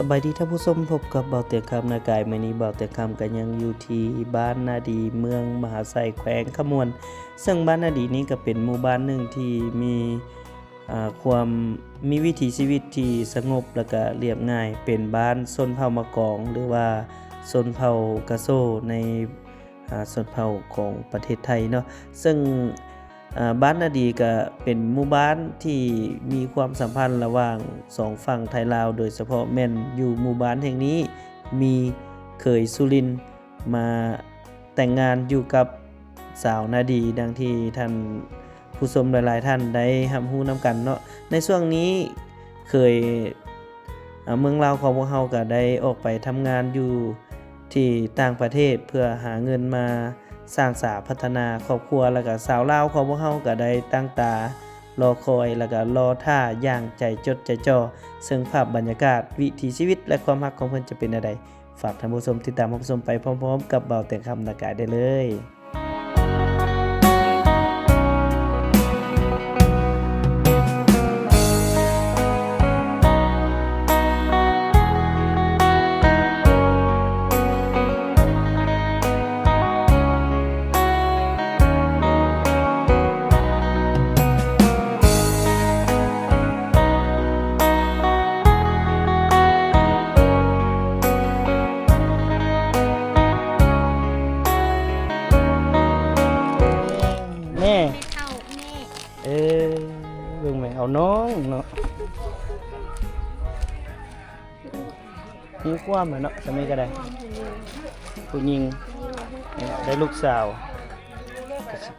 บายดีท่านผู้ชมพบกับเบาเตียงคำนากายมื้อนี้เบาเตียงคำก็ยังอยู่ที่บ้านนาดีเมืองมหาไซแขวงขมวนซึ่งบ้านนาดีนี้ก็เป็นหมู่บ้านหนึ่งที่มีความมีวิถีชีวิตที่สงบและก็เรียบง่ายเป็นบ้านชนเผ่ามะกองหรือว่าชนเผ่ากะโซในชนเผ่าของประเทศไทยเนาะซึ่งบ้านนาดีก็เป็นหมู่บ้านที่มีความสัมพันธ์ระหว่างสองฝั่งไทยลาวโดยเฉพาะแม่นอยู่หมู่บ้านแห่งนี้มีเขยสุรินทร์มาแต่งงานอยู่กับสาวนาดีดังที่ท่านผู้ชมหลายๆท่านได้รับรู้นำกันเนาะในช่วงนี้เคยเมืองลาวของพวกเฮาก็ได้ออกไปทำงานอยู่ที่ต่างประเทศเพื่อหาเงินมาสร้างสาพัฒนาครอบครัวแล้วก็สาวลาวของพวกเฮาก็ได้ตั้งตารอคอยแล้วก็รอท่าอย่างใจจดใจจ่อซึ่งภาพบรรยากาศวิถีชีวิตและความรักของเพิ่นจะเป็นอะไรฝากท่านผู้ชมติดตามรับชมไปพร้อมๆกับเบาแต่งคำนากายได้เลยแม่เบิ่งแม่เอาน้องเนาะมีความเนาะสมัยก็ได้ผู้หญิงได้ลูกสาว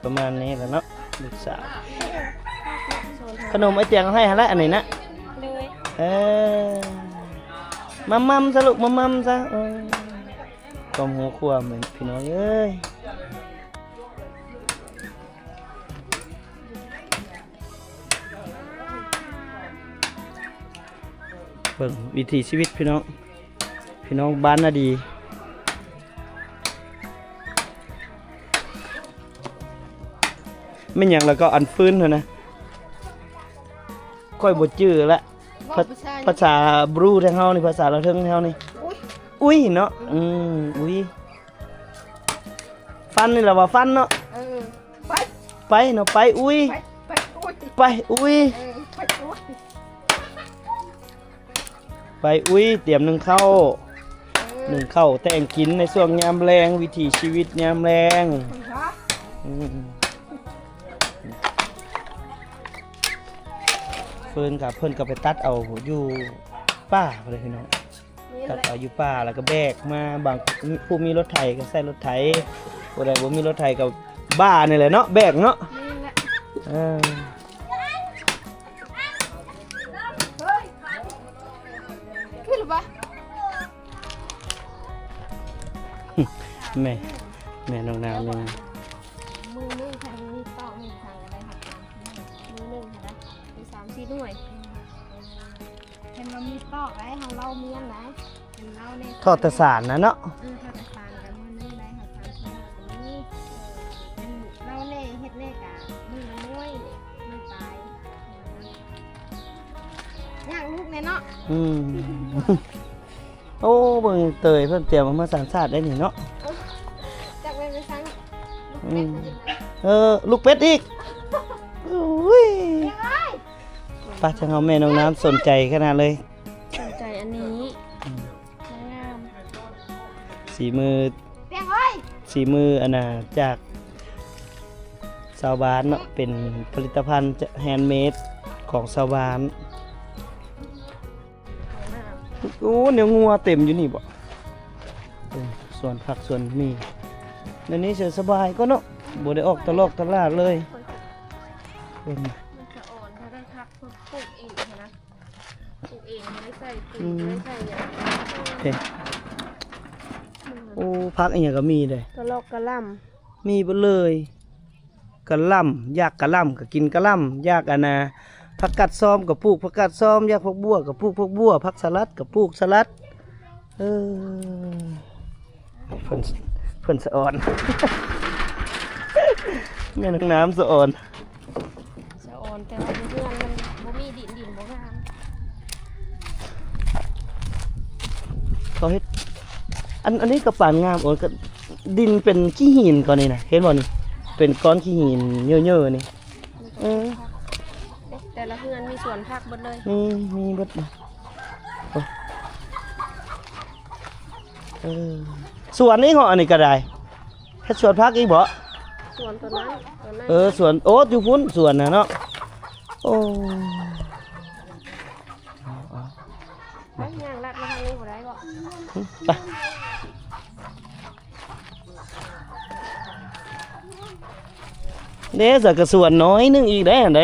ประมาณนี้แหละเนาะลูกสาวขนมไอเตียงให้หาละอันไหนนะมัมซะลูกมัมซะกลมหัวครัวเหมือนพี่น้องเอ้ยเบิ่งวิถีชีวิตพี่น้องบ้านนาดีไม่อย่างแล้วก็อันฟื้นเถอะนะค่อยบทจื้อละภาษาบรูทางเฮานี่ภาษาเราเทิงเฮานี่อุ้ยเนาะอุ้ยฟันนี่แหละว่าฟันเนาะไปเนาะไปอุ้ยไปอุ้ยไปอุ้ยเตรียมนึ่งข้าวแต่งกินในช่วงยามแรงวิถีชีวิตยามแรงเพิ่นกับไปตัดเอาอยู่ป่าเลยพี่น้องตัดเอาอยู่ป่าแล้วก็แบกมาบางผู้มีรถไถก็ใส่รถไถผู้ใดบ่มีรถไถก็บ้านี่แหละเนาะแบกเนาะแม่น้องน้ำเลยมือนึงค่ะมีตอกมีทางอะไรค่ะมือนึงค่ะมี3-4หน่วยเห็นว่ามีตอกไรของเราเมียนนะเห็นเราในทอดตะสานนะเนาะทอดตะสานกันมือนึงไรค่ะ3-4หน่วยนี้เป็นเราเล่เฮ็ดเล่กะมือน้อยมือตายย่างลูกเนี่ยเนาะโอ้เบิ่งเตยเพิ่นเตรียมมาสานชาติได้นี่เนาะจากไปสั่งลูกเป็ดอีกอุ้ยป้าช่างเอาแม่น้องน้ำสนใจขนาดเลยสนใจอันนี้งามสีมืออันน่ะจากชาวบ้านเนาะเป็นผลิตภัณฑ์แฮนด์เมดของชาวบ้านโอ้เนื้องัวเต็มอยู่นี่บ่ส่วนผักส่วนมีในนี้เฉยสบายก็เนาะบ่ได้ออกตลาดเลยมันจะอ่อนถ้าได้พักปลูกเองนะปลูกเองไม่ได้ใส่ปุ๋ยไม่ได้ใส่เนี่ยโอ้พักอีกอย่างก็มีเลยกระลอกกระล่ำมีไปเลยกระล่ำอยากกระล่ำก็กินกระล่ำอยากอันน่ะผักกัดซ้อมกับปลูกผักกัดซ้อมอยากผักบัวกับปลูกผักบัวผักสลัดกับปลูกสลัดเพิ่นสะอ่อนแม่น้องน้ำสะอ่อนแต่ว่าเพื่อนมันบ่มีดินบ่งาม เขาเฮ็ดอันนี้ก็ปานงามโอ้ยก็ดินเป็นขี้หินก่อนนี่นะเห็นบ่นี่เป็นก้อนขี้หินเยอะๆนี่แต่ละเฮือนมีสวนผักหมดเลยมีเบิดนะสวนนี้เหรออันนี้ก็ได้แค่สวนผักอีกบ่สวนตัวนั้นสวนโอ๊ตอยู่พุ่นสวนน่ะเนาะโอ้ไปย่างลัดมาทางนี้บ่ได้บ่ไปเด้สักกระส่วนน้อยนึงอีกได้อันใด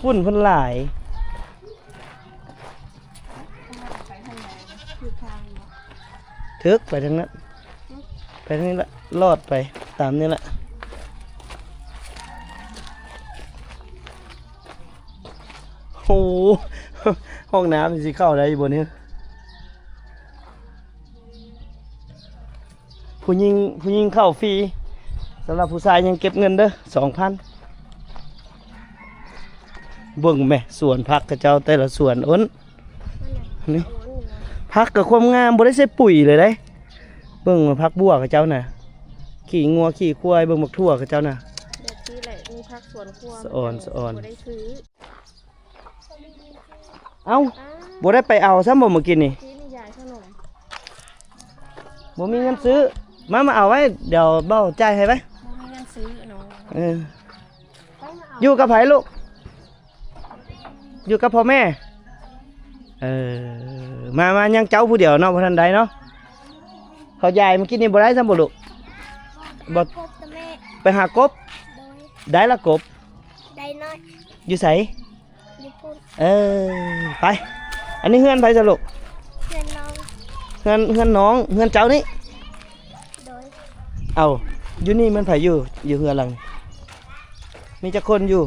ฝุ่นเพิ่นหลายทึกไปทางนั้นไปทางนี้ละลอดไปตามนี้ละโอ้ห้องน้ำสิเข้าได้บนนี้ผู้หญิงเข้าฟรีสำหรับผู้ชายยังเก็บเงินเด้อ 2,000 เบิ่งแม่สวนผักกระเจ้าแต่ละสวนอ้นนี่ผักกับความงามบ่ได้ใส่ปุ๋ยเลยได้เบิ่งผักบัวกระเจ้าน่ะขี่งัวขี่ควายเบิ่งบักทั่วกระเจ้าน่ะแบบนี้แหละมีผักสวนครัวสะอ่อนบ่ได้ซื้อเอ้าบ่ได้ไปเอาซ้ำบ่เมื่อกี้นี่ยายขนมบ่มีเงินซื้อมาเอาไว้เดี๋ยวเบ้าจ่ายให้ไว้บ่มีเงินซื้อเนาะอยู่กับไผลูกอยู่กับพ่อแม่มายังเจ้าผู้เดียวเนาะบ่ทันใดเนาะเขายายเมื่อกี้นี่บ่ได้ซ้ำบ่ลูกบ่ไปหากบได้ละกบได้น้อยอยู่ไสไปอันนี้เฮือนไผซะลูกเฮือนน้องเฮือนน้องเฮือนเจ้านี่เอาอยู่นี่มันไผอยู่เฮือนหลังมีจักคนอยู่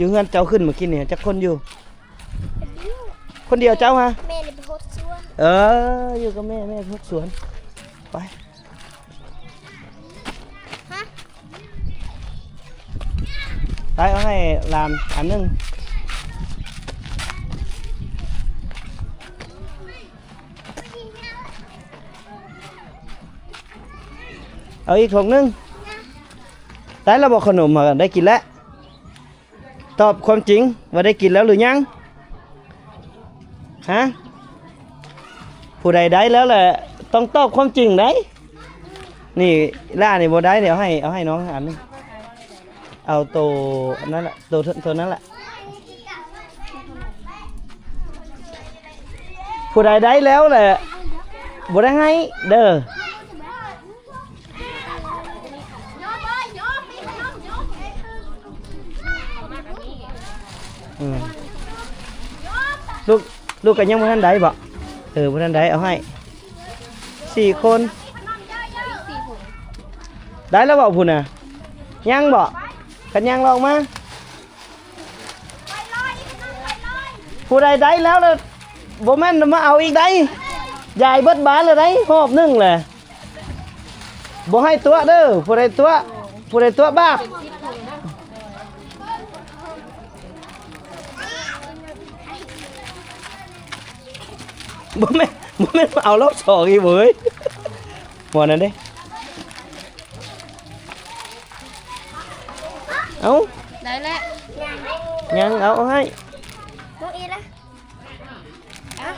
เฮือนเจ้าขึ้นเมื่อกี้นี่จักคนอยู่คนเดียวเจ้าฮะแม่เลยไปโพสสวนอยู่กับแม่โพสสวนไปไปเอาให้ลามอันนึงเอาอีกถุงนึงได้แล้วบอกขนมมาได้กินแล้วตอบความจริงว่าได้กินแล้วหรือยังฮะผู้ใดได้แล้วแหละต้องตอบความจริงได้นี่ล่านี่บ่ได้เดี๋ยวเอาให้น้องอันนึงเอาตัวนั่นแหละตัวนั้นแหละผู้ใดได้แล้วแหละบ่ได้ให้เด้อลูกกันยังบ่ทันได้บ่บ่ทันได้เอาให้4 คนได้แล้วบ่พุ่นน่ะยังบ่กันยังลองมาผู้ใดได้แล้วล่ะบ่แม่นมาเอาอีกได้ยายเบิดบานเลยได้หอบนึงแหละบ่ให้ตัวเด้อผู้ใดตัวบ้าบ่แม่นมาเอารอบ2อีกเว้ยบ่นั่นเด้เอาได้แล้วยังเอาให้ลูกอีละ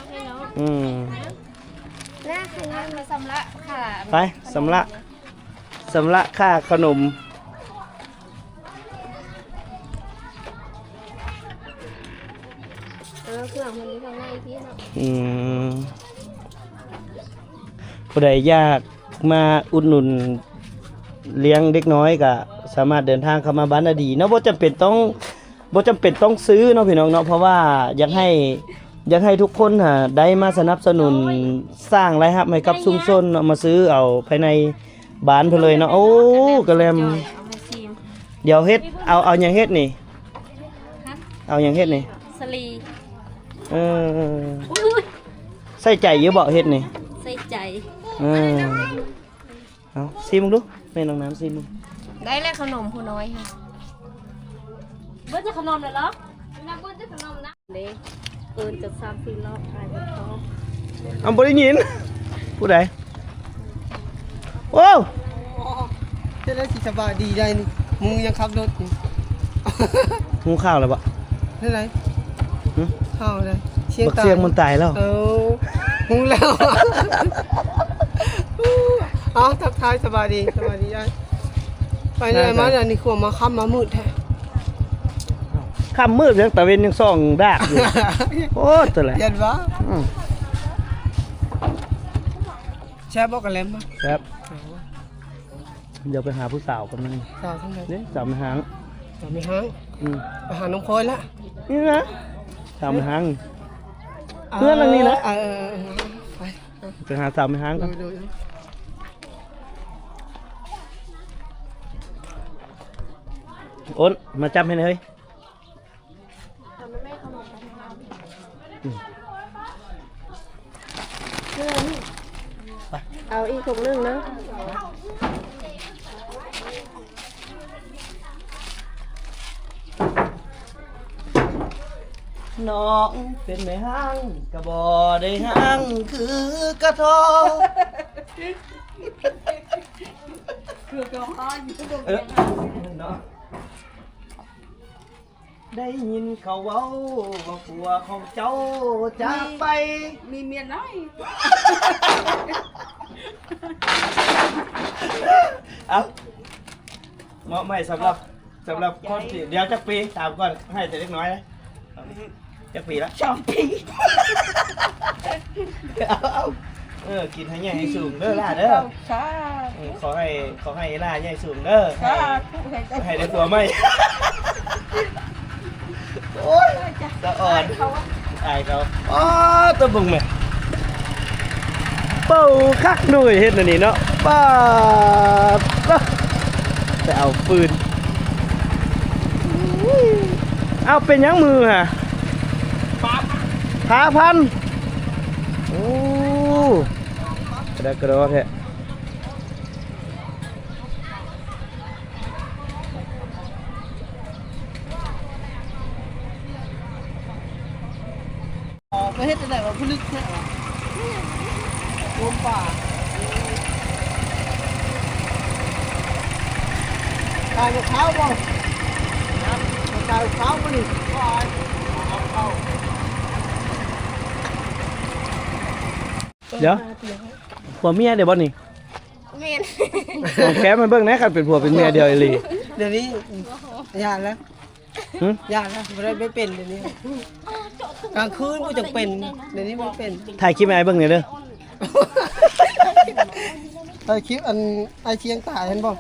ให้น้องน่าขยันมาสำละค่ะไปสำละค่าขนมเครื่องมันมีข้างในพี่เนาะผู้ใดอยากมาอุดหนุนเลี้ยงเด็กน้อยก็สามารถเดินทางเข้ามาบ้านนาดีเนาะบ่จำเป็นต้องซื้อเนาะพี่น้องเนาะเพราะว่าอยากให้ทุกคนได้มาสนับสนุนสร้างรายรับให้กับชุมชนเนาะมาซื้อเอาภายในบ้านเพิ่นเลยเนาะโอ้กระแลมเดี๋ยวเฮ็ดเอาหยังเฮ็ดนี่เอาหยังเฮ็ดนี่สลีใส่ใจเยอะบ่เฮ็ดนี่ใส่ใจเอาซิมดูแม่น้องน้ำซิมได้แล้วขนมผู้น้อยค่ะเบิ้ลจะขนมเลยเหรอนักเบิ้ลจะขนมนะเด้ เอินกับ3-4รอบไปบนท้อง เอาบ่ได้ยินผู้ใดโอ้ จะได้สิสบายดีได้นี่มึงยังขับรถอยู่ หูข้าวแล้วบ่ ได้ไร หึ ข้าวอะไรเชียง บัก ตา เสียงมันตายแล้ว มึงแล้วเอาทักทายสบายดีได้ไปไหนมาเนี่ยนี่ขวมาค่ำมามืดแท้ ค่ำมืดยังตะเวนยังส่องดากอยู่ โอ้ตัวแหละ เย็นวะ อืม แช่บอกกันแล้วมั้ง ครับเดี๋ยวไปหาผู้สาวกันนึง สาวทั้งนั้น นี่สาวมันหาง สาวไม่ห้าง อืม ไปหาน้องพลอยละ นี่นะสาวมันหาง เพื่อนอันนี้นะ ไป ไปหาสาวมันหางกัน ดู โอนมาจับให้หน่อยเฮ้ย ทำให้แม่ขนมไปทำเอาอีกถุงนึงนะ น้องเป็นแม่ห้างกระบอได้ห้างคือกระทอ คือกระเพาะอยู่ที่ตรง เนาะได้ยินเขาเว้าว่าผัวของเจ้าจากไป มีเมียน้อย เอาเหมาะไหมสำหรับคนที่เดี๋ยวจักปีถามก่อนให้แต่เล็กน้อยนะจักปีละ2 ปีเอากินให้ใหญ่ให้สูงเด้อล่ะเด้อ ค่ะ ขอให้ล่าใหญ่สูงเด้อให้ได้ตัวไหมโอ้ยตะอ่อนอายเขาอ๋อตัวบึงแม่เป่าคักหน่อยเฮ็ดอันนี้เนาะป้าดแต่เอาปืนเอาเป็นยังมือฮะพาพันโอ้กระโดดแท้ ไปเฮ็ดจังได๋ว่าผู้ลึกแท้วะโดนป่าตายกับเขาบ่ตายกับเขาบ่นี่เอาเข้า เดี๋ยวผัวเมียเดี๋ยวบ่นี่ เมน เอาแก้มันเบิ่งนะครับเป็นผัวเป็นเมียเดียวอีหลี เดี๋ยวนี้ยากแล้ว หึ ยากแล้วไม่เป็นเดี๋ยวนี้กลางคืนก็จะเป็นเดี๋ยวนี้ไม่เป็น ถ่ายคลิปให้ไอ้เบิ่งหน่อยเด้อ ไอคลิปอันไอเชียงตายเห็นบ่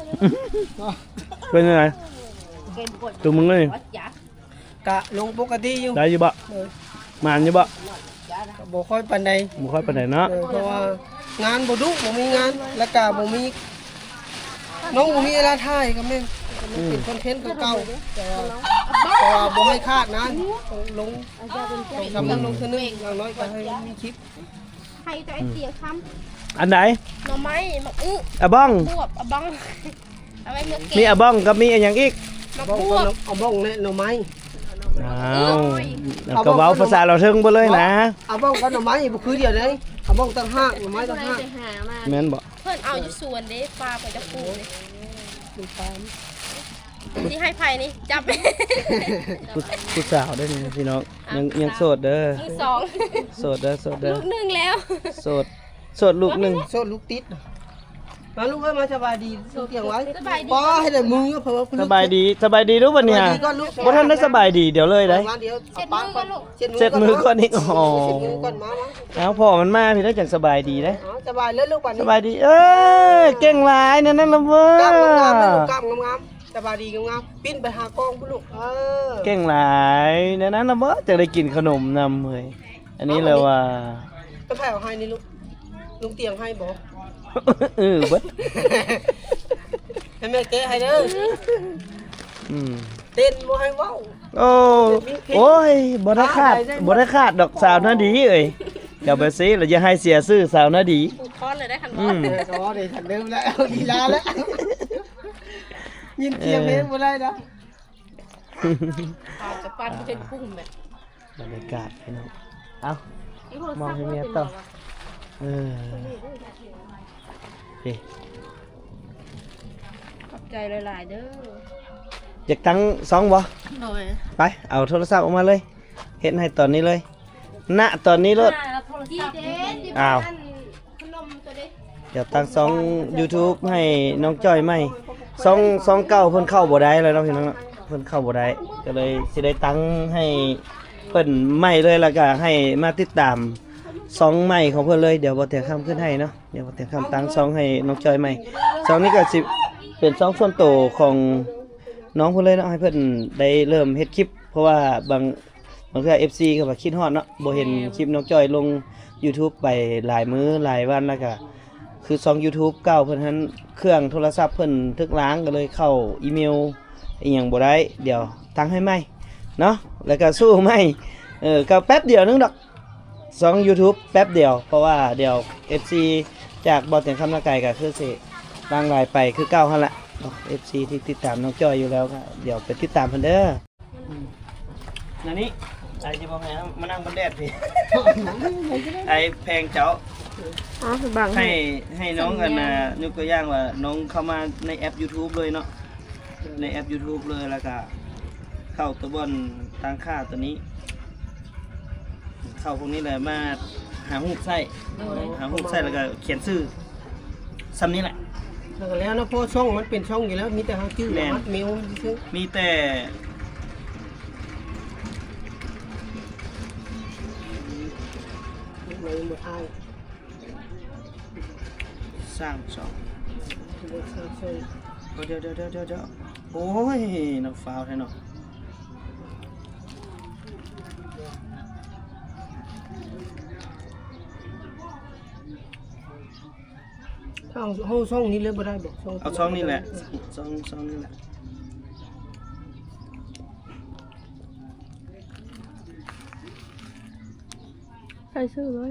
เป็นยังไง เกมกด ตัวมึงเลย วัดยาก ะลงปกติอยู่ ได้อยู่บ่มานอยู่บ่ ก็บ่ค่อยปานใด บ่ค่อยปานใดเนาะ เพราะว่างานบ่ดุบ่มีงานแล้วก็บ่มีน้องบ่มีเวลาถ่ายก็แม่นมันเป็นคอนเทนต์เก่าๆแต่ว่าบ่ให้คาดนะต้องลงต้องลงเทื่อนึงอย่างน้อยก็ให้มีคลิป ให้ตัวไอเตียค อันไหน ำหน่อไม้มะอื้อ อะบ้อง บวบอะบังเอาไว้เมื่อ มี เก็บ อะบ้องกับมีอะหยังอีก มะ บ้อง บว ก็ บ เอาบ้องแน่หน่อไม้ อ้าวแล้วก็เว้าภาษาเราเทิงบ่เลยนะ เอาบ้องกับหน่อไม้บ่คือเดียวเลยเอาบ้องต่างหากหน่อไม้ต่างหาก ไปหามา แม่นบ่ เพื่อนเอาอยู่สวนเด้ปลาไปจะปลูกเลย ดูตาม ที่ให้ไผ่นี่จับ ผู้สาวเด้อนี่พี่น้องยังโสดเด้อ มือสอง โสดเด้อโสดเด้อ ลูกหนึ่งแล้ว โสดลูกหนึง โซลูกติดมาลูกเอ้ยมาสบายดีลูกเตียงไว้ สบายดี ป้าให้ได้มือเพราะว่า สบายดีรู้ป่ะเนี่ย สบายดีก่อนลูก บ่ทันได้สบายดีเดี๋ยวเลยได้ มาเดี๋ยว เช็ดมือก่อนลูก เช็ดมือก่อนอีกอ๋อ เช็ดมือก่อนมา เอาพอมันมาพี่ได้จังสบายดีเด้ อ๋อสบายเลยลูกปัน สบายดีเก่งหลายนั่นละเว้ กล้ามงามๆเลยลูก ย กล้ามงามๆสบายดีงามๆปิ้นไปหากล้องพุ่นลูกอ เก่งหลายนั่นละเว้ยจะได้กินขนมนำเฮ้ยอันนี้เลยว่า ก็แผ่วให้นี่ลูกลุงเตียงให้บ่ เบิด ให้แม่แกะให้เด้อ อืม เต้นบ่ให้เว้า โอ้ยบ่ได้ขาดดอกสาวนาดีเอ้ยเดี๋ยวไปซิเราจะให้เสียซื้อสาวนาดี ปลูกคอนเลยได้คัน อื ว่าม ก็ได้ทันเดิมแล้วเอากีฬาแล้วยินเสียงเพลงบ่ได้นะ ปลาจะปั้นเป็นกุ้งแบบ บรรยากาศพี่น้องเอ้ามองให้เมียต่อพี่ ขอบใจหลายๆเด้อ อยากตั้งซองบ่ หน่อย ไปเอาโทรศัพท์ออกมาเลยเฮ็ดให้ตอนนี้เลยณตอนนี้รถ จีเด็ด อ้าว ขนมตัวเด็ด เดี๋ยวตั้งซอง YouTube ให้น้องจ้อยใหม่ซองเก่าเพิ่นเข้าบ่ได้แล้วเนาะพี่น้องเนาะเพิ่นเข้าบ่ได้ก็เลยสิได้ตั้งให้เพิ่นใหม่เลยแล้วก็ให้มาติดตามซองใหม่ของเพิ่นเลยเดี๋ยวบ่แต่คำขึ้นให้เนาะเดี๋ยวบ่แต่คำตั้งซองให้น้องจ้อยใหม่ซองนี้ก็สิเป็นซองส่วนตัวของน้องเพิ่นเลยเนาะให้เพิ่นได้เริ่มเฮ็ดคลิปเพราะว่าบางเทื่อ FC ก็ว่าคิดฮอดเนาะบ่เห็นคลิปน้องจ้อยลง YouTube ไปหลายมื้อหลายวันแล้วก็คือซอง YouTube เก่าเพิ่นหันเครื่องโทรศัพท์เพิ่นทึกล้างก็เลยเข้าอีเมลอีหยังบ่ได้เดี๋ยวตั้งให้ใหม่เนาะแล้วก็สู้ใหม่ก็แป๊บเดียวนึงดอกซอง YouTube แป๊บเดียวเพราะว่าเดี๋ยว FC จากบ่เตียงคำนาไก่ก็คือสิล้างลายไปคือเก่าหั่นล่ะ FC ที่ติดตามน้องจ้อยอยู่แล้วก็เดี๋ยวไปติดตามเพิ่นเด้อนั่นนี่ไอ้ที่บอกไงมานั่งบนแดดพี่ ไอ้แพงเจ้า อ๋อบัง ให้น้องกันนะยกตัวอย่างว่าน้องเข้ามาในแอป YouTube เลยเนาะในแอป YouTube เลยแล้วก็เข้าตัวบนตั้งค่าตัวนี้ เข้าพวกนี้เลยมาหารูปไส้แล้วก็เขียนชื่อซ้ำนี้แหละ แล้วนะเพราะช่องมันเป็นช่องอยู่แล้วมีแต่เฮาชื่อมัดเมลซื่อ มีแต่เลยบ่ทาย สร้างช่อง บ่ทายช่อง เดี๋ยวโอ้ยน้องฟ้าวแท้เนาะ ถ้าเอาช่องนี้เลยบ่ได้บ่ เอาช่องนี้แหละช่องนี้แหละ ใส่ชื่อไว้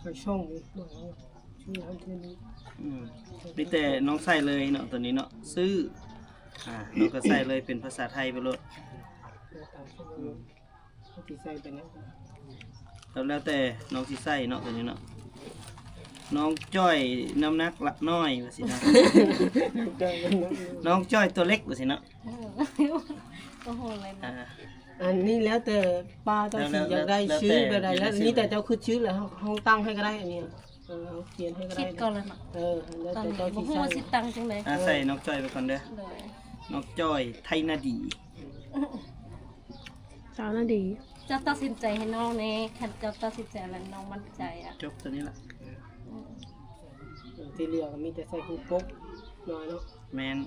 แค่ช่องนี้บ่เอาชื่ออันที่นี้ มีแต่น้องใส่เลยเนาะตัวนี้เนาะซื้อน้องก็ใส่เลยเป็นภาษาไทยไปเลย ตามช่องนี้ที่ใส่ไปนะ แล้วแต่น้องสิใส่เนาะตัวนี้เนาะน้องจ้อยน้ำหนักละน้อยว่าสินะ น้องจ้อยตัวเล็กว่าสิเนาะ โอ้โหเลยนะ อันนี้แล้วแต่ป้าเจ้าสิอยากได้ชื่อแบบใดแล้วนี่แต่เจ้าคือชื่อแล้วเฮาตั้งให้ก็ได้อันนี้เขียนให้ก็ได้ คิดก่อนเลยนะ แล้ว ตอน แต่ นี้ เจ้า บ่ สิ ฮู้ ใส่ ว่าสิตังจังได๋ ใส่น้องจ้อยไปก่อนเด้อ เลย น้องจ้อยไทยนาดี สาวน่าดีจะตัดสินใจให้น้องแน่แค่จะตัดสินใจแล้วน้องมั่นใจอ่ะ จบตัวนี้ละ ที่เหลือก็มีแต่ใส่หูปุ๊บน้อยเนาะ แมน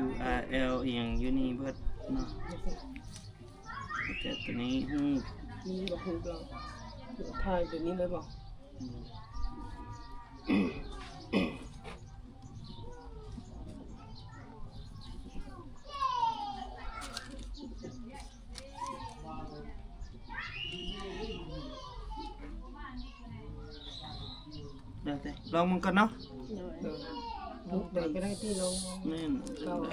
URL อีหยังอยู่นี่เบิดเนาะแต่ตัวนี้มีแบบหูเราถ่ายแบบนี้เลยบ่ เดี๋ยวแต่ลองมันก่อนเนาะ ทุกแบบก็ได้ที่เรา แม่น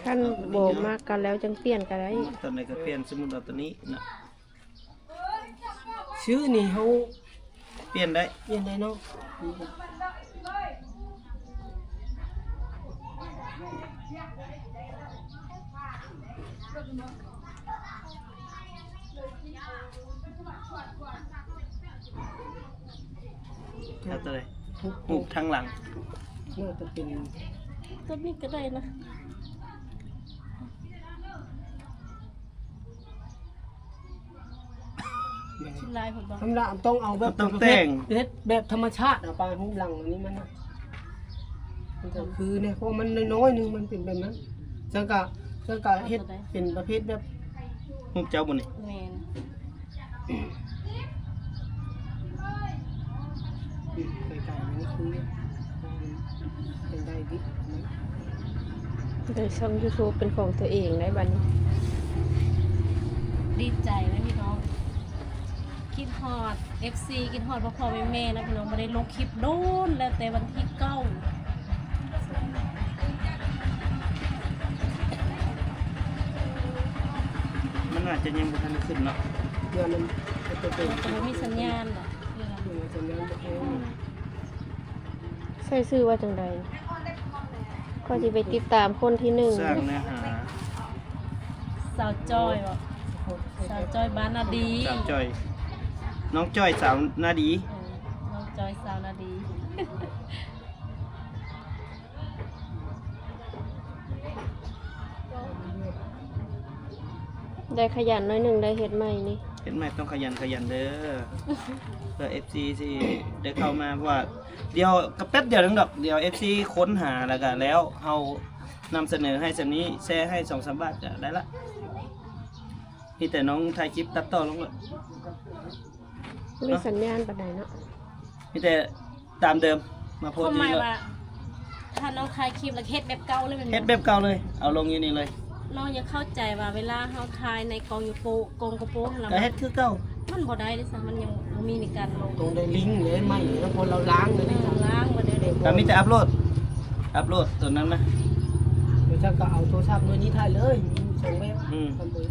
ขั้นโบมากกันแล้วจังเปลี่ยนกันได้ ตอนไหนก็เปลี่ยนสมมุติเอาตัวนี้เนาะ ชื่อนี่เขา เปลี่ยนได้ เปลี่ยนได้เนาะ เอาตัวไหนหูกทางหลัง น่าจะเป็น ตัวนี้ก็ได้นะ ชิ้นลายผมบอก ธรรมดาต้องเอาแบบ ต้องแต่ง เฮ็ดแบบธรรมชาติปลาหูหลังอันนี้มันก็คือเนี่ยเพราะมันน้อยนึงมันเป็นแบบนั้นจังกะเฮ็ดเป็นประเภทแบบ รูปเจ้าบ่นี่ แม่น ไก่ๆนี่คือเป็นได้ดิ ได้ช่อง YouTube เป็นของตัวเองได้บัดนี้ดีใจนะพี่น้องคิดฮอด FC คิดฮอดพ่อแม่นะพี่น้องบ่ได้ลงคลิปโดนแล้วแต่วันที่9 มันอาจจะยังบ่ทันขึ้นเนาะ เดี๋ยวมันจะเป็น จะบ่มีสัญญาณหรอ สัญญาณจะเอง ใส่ชื่อว่าจังใดก็สิไปติดตามคนที่1 สร้างเนื้อหา สาวจ้อยบ่สาวจ้อยบ้านนาดี สาวจ้อยน้องจ้อยสาวนาดี น้องจ้อยสาวนาดี ได้ขยันน้อยหนึ่งได้เฮ็ดใหม่นี่ เห็นไหมต้องขยันเด้อเพื่อ FC สิได้เข้ามาเพราะว่าเดี๋ยวก็แป๊บเดียวนึงดอกเดี๋ยว FC ค้นหาแล้วก็แล้วเฮานำเสนอให้สำนี้แชร์ให้ 2-3 บาทก็ได้ละมีแต่น้องถ่ายคลิปตัดต่อลงเลย มีสัญญาณปานใดเนาะ มีแต่ตามเดิมมาโพส ทำ ต์ ไม นี่เลย ว่าถ้าน้องถ่ายคลิปแล้วเฮ็ดแบบเก่าเลยแม่น เฮ็ด บ่ แบบเก่าเลยเอาลงอยู่นี่เลย น้องอย่าเข้าใจว่าเวลาเฮาถ่ายในกองอยู่โปกองกระโปรงแล้ว ก็เฮ็ดคือเก่า มันบ่ได้เด้ซะมันยังบ่มีในการลง ตรงได้ลิงก์เลยไม่แล้วพอเราล้างเลยนี่ครับ ล้างบ่ได้เด้ ก็มีแต่อัพโหลดตัวนั้นนะ เดี๋ยวจะก็เอาโทรศัพท์ตัวนี้ถ่ายเลยส่งไป อืม ทำเลย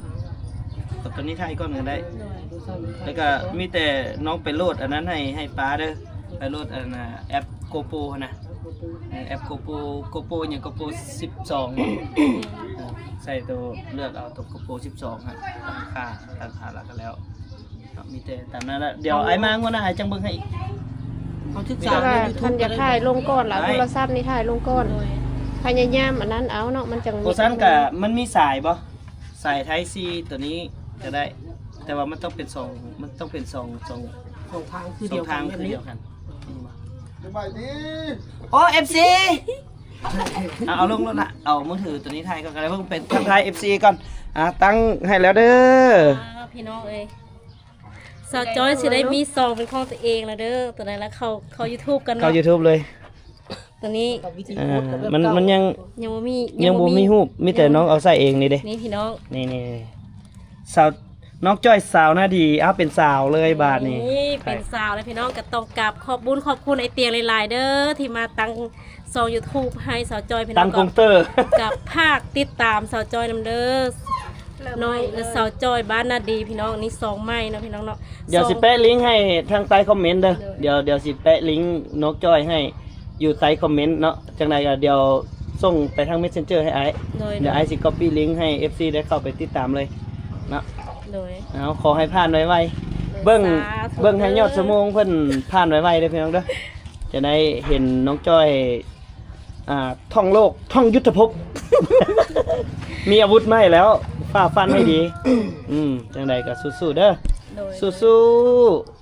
เอา ตัวนี้ถ่ายก่อนก็ได้ โดย โทรศัพท์นี้ถ่าย แล้วก็มีแต่น้องไปโหลดอันนั้นให้ป้าเด้อไปโหลดอันน่ะแอปโกโปรนะแอปโกโปรอย่างโกโปร12ใส่ตัวเลือกเอาตัวโกโปร12ฮะตั้งค่าแล้วก็แล้วครับมีแต่ตามนั้นละเดี๋ยวไอ้มางวดหน้าไอ้จังเบิ่งให้อีก เอาที่ แต่ สาม ว่า ในยูทู ท่าน บ อยากถ่ายลงก่อนล่ะ ได้ โทรศัพท์นี่ถ่ายลงก่อนพยายามอันนั้นเอาเนาะมันจัง โคซันก็มันมีสายบ่สาย Type C ตัวนี้ก็ได้ แต่ว่ามันต้องเป็น2สองทางคือ ส เดี อ ยว ง กั ทาน ง แบบ คือ นี้ เดียวกัน สบายดี โอ้ FC เอาลงแล้วนะเอามือถือตัวนี้ถ่ายก่อนก็ได้เพิ่งเป็นทักทาย FC ก่อนตั้งให้แล้วเด้อ พี่น้องเอ้ยสาวจ้อยสิได้มีซองเป็นของตัวเองแล้วเด้อตัวนั้นแล้วเขา YouTube กัน เข้า เนาะ YouTube เลย ตัวนี้ กับวิธี อ่า โพสต์กับแบบ มัน เก่า มันยัง ยังบ่มี ยังบ่มีรูปมีแต่น้องเอาใส่เองนี่เด้ นี่พี่น้อง นี่สาวน้องจ้อยสาวหน้าดีเอาเป็นสาวเลยบาทนี่ เป็นสาวแล้วพี่น้องก็ต้องกราบขอบบุญขอบคุณไอเตียงหลายๆเด้อที่มาตั้งซอง YouTube ให้สาวจอยพี่น้ ตั้ อง ง กงเตอร์ กับภาคติดตามสาวจอยนำเด้อน้องสาวจอยบ้านนาดีพี่น้องนี่ซองใหม่นะพี่น้องเนาะ เดี๋ยวสิแปะลิงก์ให้ทางใต้คอมเมนต์เด้อเดี๋ยวสิแปะลิงก์น้องจ้อยให้อยู่ใต้คอมเมนต์เนาะจังไดก็เดี๋ยวส่งไปทาง Messenger ให้ไอ้ โดย เดี๋ยวไอ้สิ copy ลิงก์ให้ FC ได้เข้าไปติดตามเลยเนาะ โดย เอาขอให้ผ่านไวๆเบิ่ง สาธุ เบิ่งให้ยอดชั่วโมงเพิ่นผ่านไวๆเด้อพี่น้องเด้อจะได้เห็นน้องจ้อยท่องโลกท่องยุทธภพ มีอาวุธไหมแล้วฝ่าฟันให้ดีจังใดก็สู้ๆเด้อ โดย สู้ๆ